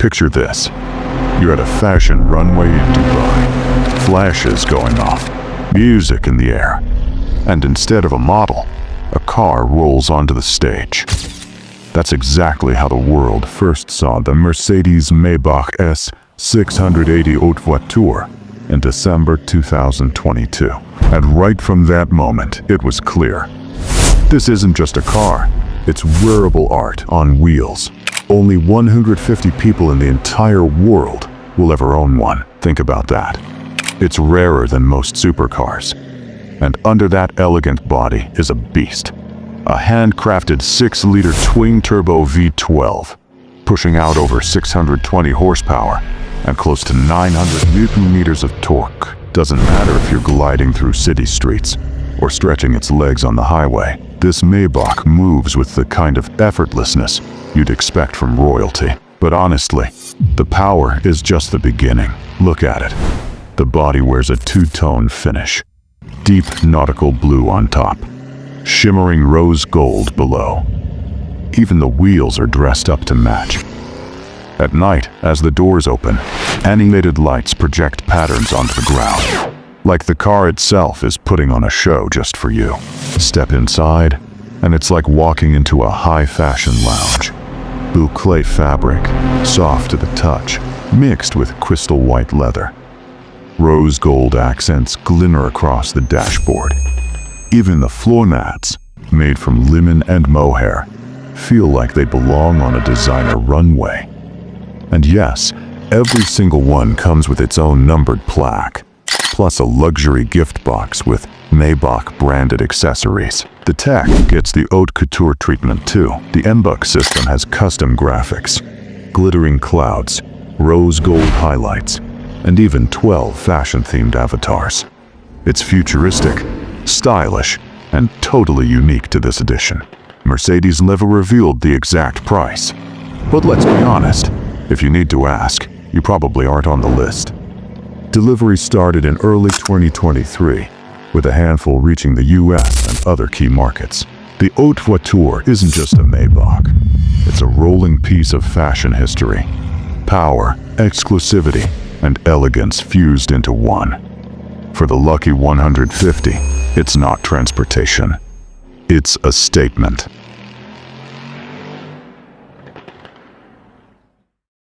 Picture this. You're at a fashion runway in Dubai. Flashes going off, music in the air. And instead of a model, a car rolls onto the stage. That's exactly how the world first saw the Mercedes-Maybach S680 Haute Voiture in December 2022. And right from that moment, it was clear. This isn't just a car, it's wearable art on wheels. Only 150 people in the entire world will ever own one. Think about that. It's rarer than most supercars. And under that elegant body is a beast. A handcrafted 6-liter twin-turbo V12, pushing out over 620 horsepower and close to 900 Newton-meters of torque. Doesn't matter if you're gliding through city streets or stretching its legs on the highway. This Maybach moves with the kind of effortlessness you'd expect from royalty. But honestly, the power is just the beginning. Look at it. The body wears a two-tone finish. Deep nautical blue on top, shimmering rose gold below. Even the wheels are dressed up to match. At night, as the doors open, animated lights project patterns onto the ground, like the car itself is putting on a show just for you. Step inside, and it's like walking into a high-fashion lounge. Boucle fabric, soft to the touch, mixed with crystal white leather. Rose gold accents glimmer across the dashboard. Even the floor mats, made from linen and mohair, feel like they belong on a designer runway. And yes, every single one comes with its own numbered plaque, plus a luxury gift box with Maybach branded accessories. The tech gets the haute couture treatment too. The Maybach system has custom graphics, glittering clouds, rose gold highlights, and even 12 fashion-themed avatars. It's futuristic, stylish, and totally unique to this edition. Mercedes never revealed the exact price. But let's be honest, if you need to ask, you probably aren't on the list. Delivery started in early 2023, with a handful reaching the US and other key markets. The Haute Voiture isn't just a Maybach. It's a rolling piece of fashion history. Power, exclusivity, and elegance fused into one. For the lucky 150, it's not transportation. It's a statement.